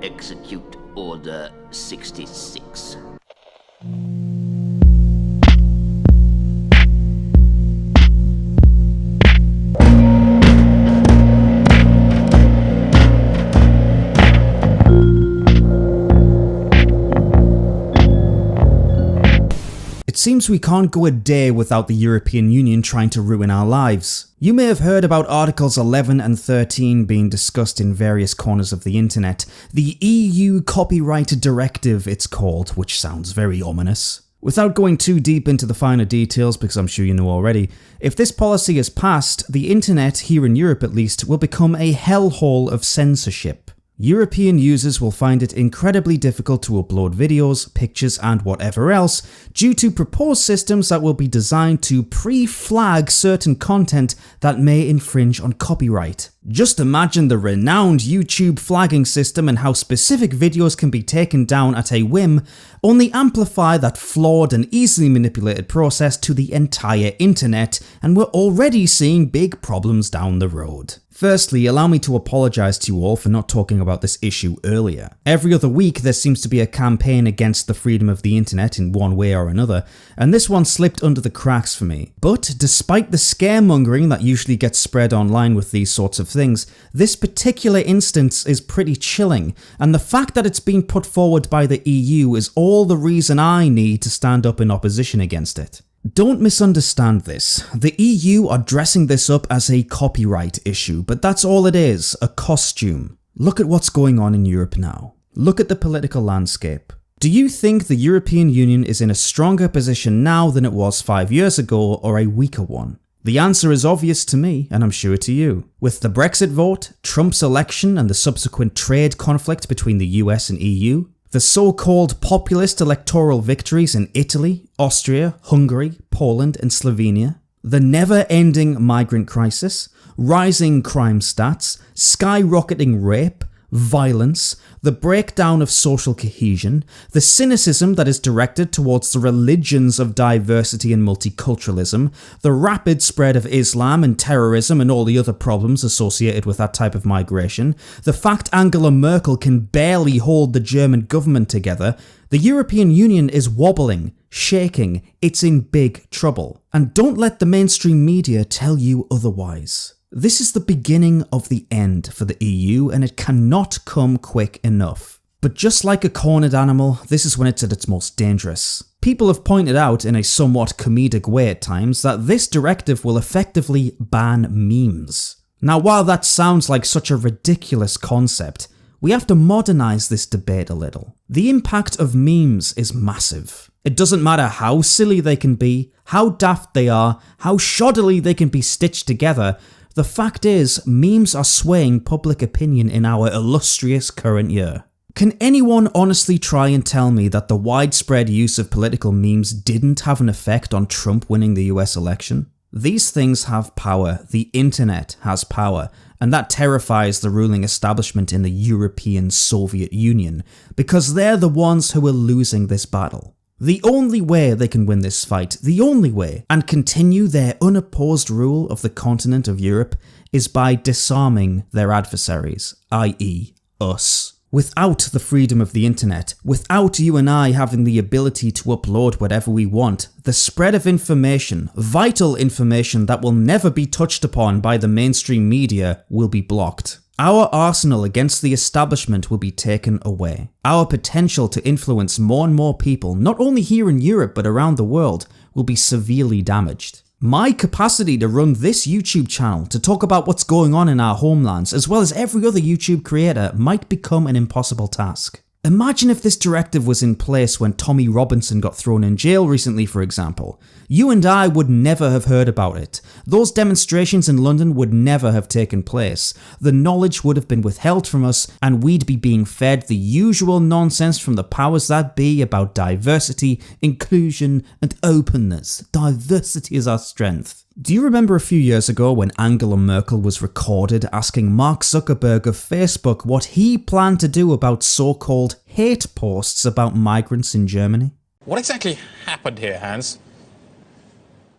Execute Order 66. It seems we can't go a day without the European Union trying to ruin our lives. You may have heard about Articles 11 and 13 being discussed in various corners of the internet. The EU Copyright Directive it's called, which sounds very ominous. Without going too deep into the finer details, because I'm sure you know already, if this policy is passed, the internet, here in Europe at least, will become a hellhole of censorship. European users will find it incredibly difficult to upload videos, pictures and whatever else due to proposed systems that will be designed to pre-flag certain content that may infringe on copyright. Just imagine the renowned YouTube flagging system and how specific videos can be taken down at a whim, only amplify that flawed and easily manipulated process to the entire internet, and we're already seeing big problems down the road. Firstly, allow me to apologise to you all for not talking about this issue earlier. Every other week there seems to be a campaign against the freedom of the internet in one way or another, and this one slipped under the cracks for me. But despite the scaremongering that usually gets spread online with these sorts of things, this particular instance is pretty chilling, and the fact that it's been put forward by the EU is all the reason I need to stand up in opposition against it. Don't misunderstand this. The EU are dressing this up as a copyright issue, but that's all it is, a costume. Look at what's going on in Europe now. Look at the political landscape. Do you think the European Union is in a stronger position now than it was 5 years ago, or a weaker one? The answer is obvious to me, and I'm sure to you. With the Brexit vote, Trump's election and the subsequent trade conflict between the US and EU, the so-called populist electoral victories in Italy, Austria, Hungary, Poland and Slovenia, the never-ending migrant crisis, rising crime stats, skyrocketing rape, violence, the breakdown of social cohesion, the cynicism that is directed towards the religions of diversity and multiculturalism, the rapid spread of Islam and terrorism and all the other problems associated with that type of migration, the fact Angela Merkel can barely hold the German government together, the European Union is wobbling, shaking, it's in big trouble. And don't let the mainstream media tell you otherwise. This is the beginning of the end for the EU, and it cannot come quick enough. But just like a cornered animal, this is when it's at its most dangerous. People have pointed out in a somewhat comedic way at times that this directive will effectively ban memes. Now, while that sounds like such a ridiculous concept, we have to modernise this debate a little. The impact of memes is massive. It doesn't matter how silly they can be, how daft they are, how shoddily they can be stitched together. The fact is, memes are swaying public opinion in our illustrious current year. Can anyone honestly try and tell me that the widespread use of political memes didn't have an effect on Trump winning the US election? These things have power, the internet has power, and that terrifies the ruling establishment in the European Soviet Union, because they're the ones who are losing this battle. The only way they can win this fight, the only way, and continue their unopposed rule of the continent of Europe, is by disarming their adversaries, i.e. us. Without the freedom of the internet, without you and I having the ability to upload whatever we want, the spread of information, vital information that will never be touched upon by the mainstream media, will be blocked. Our arsenal against the establishment will be taken away. Our potential to influence more and more people, not only here in Europe but around the world, will be severely damaged. My capacity to run this YouTube channel to talk about what's going on in our homelands, as well as every other YouTube creator, might become an impossible task. Imagine if this directive was in place when Tommy Robinson got thrown in jail recently, for example. You and I would never have heard about it. Those demonstrations in London would never have taken place. The knowledge would have been withheld from us, and we'd be being fed the usual nonsense from the powers that be about diversity, inclusion, and openness. Diversity is our strength. Do you remember a few years ago when Angela Merkel was recorded asking Mark Zuckerberg of Facebook what he planned to do about so-called hate posts about migrants in Germany? What exactly happened here, Hans?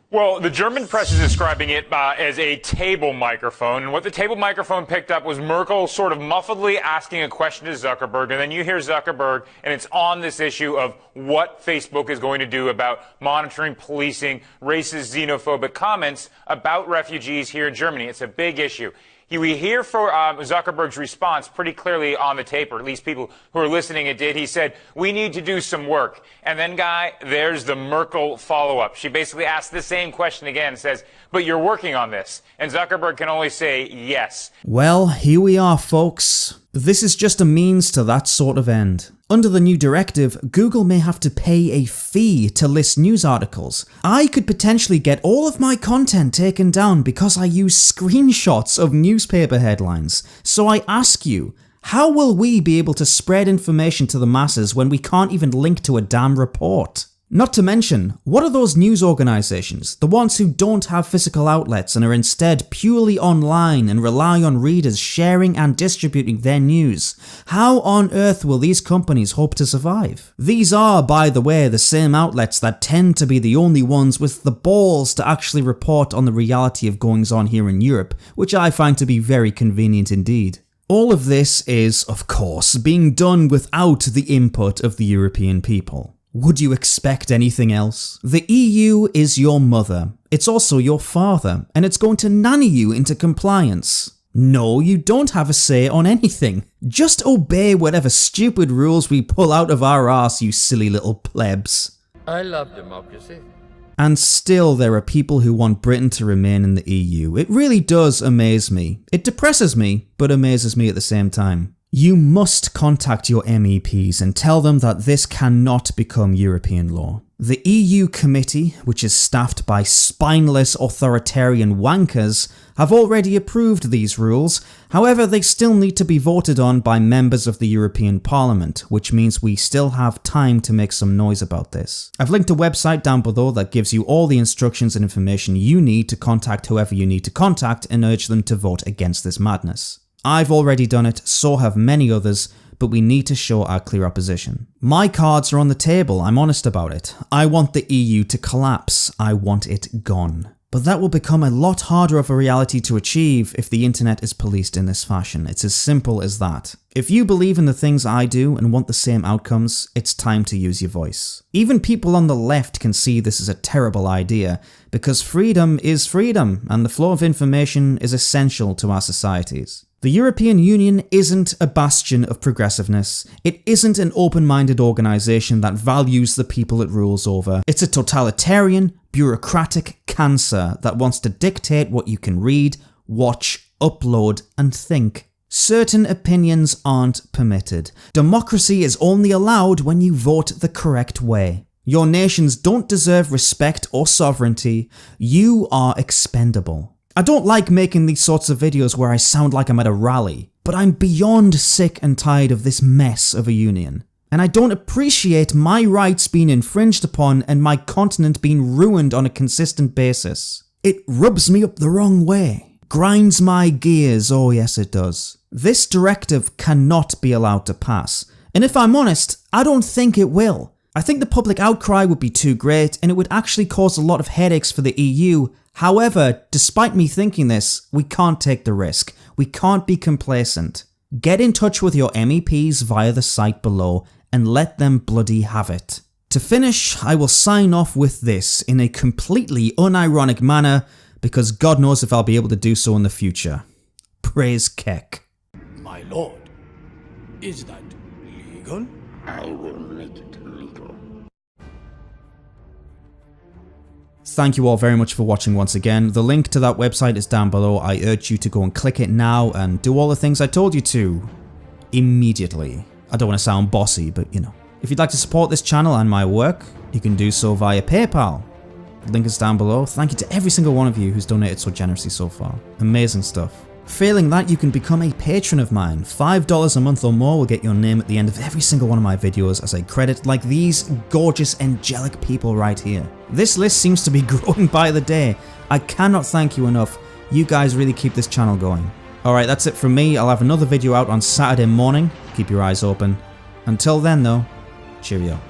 Well, the German press is describing it as a table microphone, and what the table microphone picked up was Merkel sort of muffledly asking a question to Zuckerberg, and then you hear Zuckerberg, and it's on this issue of what Facebook is going to do about monitoring, policing, racist, xenophobic comments about refugees here in Germany. It's a big issue. We hear for Zuckerberg's response pretty clearly on the tape, or at least people who are listening it did. He said, we need to do some work. And then, Guy, there's the Merkel follow-up. She basically asked the same question again and says, but you're working on this. And Zuckerberg can only say yes. Well, here we are, folks. This is just a means to that sort of end. Under the new directive, Google may have to pay a fee to list news articles. I could potentially get all of my content taken down because I use screenshots of newspaper headlines. So I ask you, how will we be able to spread information to the masses when we can't even link to a damn report? Not to mention, what are those news organisations, the ones who don't have physical outlets and are instead purely online and rely on readers sharing and distributing their news? How on earth will these companies hope to survive? These are, by the way, the same outlets that tend to be the only ones with the balls to actually report on the reality of goings on here in Europe, which I find to be very convenient indeed. All of this is, of course, being done without the input of the European people. Would you expect anything else? The EU is your mother, it's also your father, and it's going to nanny you into compliance. No, you don't have a say on anything. Just obey whatever stupid rules we pull out of our arse, you silly little plebs. I love democracy. And still there are people who want Britain to remain in the EU. It really does amaze me. It depresses me, but amazes me at the same time. You must contact your MEPs and tell them that this cannot become European law. The EU committee, which is staffed by spineless authoritarian wankers, have already approved these rules. However, they still need to be voted on by members of the European Parliament, which means we still have time to make some noise about this. I've linked a website down below that gives you all the instructions and information you need to contact whoever you need to contact and urge them to vote against this madness. I've already done it, so have many others, but we need to show our clear opposition. My cards are on the table, I'm honest about it. I want the EU to collapse, I want it gone. But that will become a lot harder of a reality to achieve if the internet is policed in this fashion. It's as simple as that. If you believe in the things I do and want the same outcomes, it's time to use your voice. Even people on the left can see this is a terrible idea, because freedom is freedom, and the flow of information is essential to our societies. The European Union isn't a bastion of progressiveness. It isn't an open-minded organisation that values the people it rules over. It's a totalitarian, bureaucratic cancer that wants to dictate what you can read, watch, upload, and think. Certain opinions aren't permitted. Democracy is only allowed when you vote the correct way. Your nations don't deserve respect or sovereignty. You are expendable. I don't like making these sorts of videos where I sound like I'm at a rally, but I'm beyond sick and tired of this mess of a union. And I don't appreciate my rights being infringed upon and my continent being ruined on a consistent basis. It rubs me up the wrong way. Grinds my gears, oh yes it does. This directive cannot be allowed to pass. And if I'm honest, I don't think it will. I think the public outcry would be too great and it would actually cause a lot of headaches for the EU. However, despite me thinking this, we can't take the risk. We can't be complacent. Get in touch with your MEPs via the site below and let them bloody have it. To finish, I will sign off with this in a completely unironic manner because God knows if I'll be able to do so in the future. Praise Keck. My lord, is that legal? I will make it legal. Thank you all very much for watching once again. The link to that website is down below. I urge you to go and click it now and do all the things I told you to. Immediately. I don't want to sound bossy, but you know. If you'd like to support this channel and my work, you can do so via PayPal. The link is down below. Thank you to every single one of you who's donated so generously so far. Amazing stuff. Failing that, you can become a patron of mine. $5 a month or more will get your name at the end of every single one of my videos as a credit, like these gorgeous, angelic people right here. This list seems to be growing by the day. I cannot thank you enough. You guys really keep this channel going. Alright, that's it from me. I'll have another video out on Saturday morning. Keep your eyes open. Until then though, cheerio.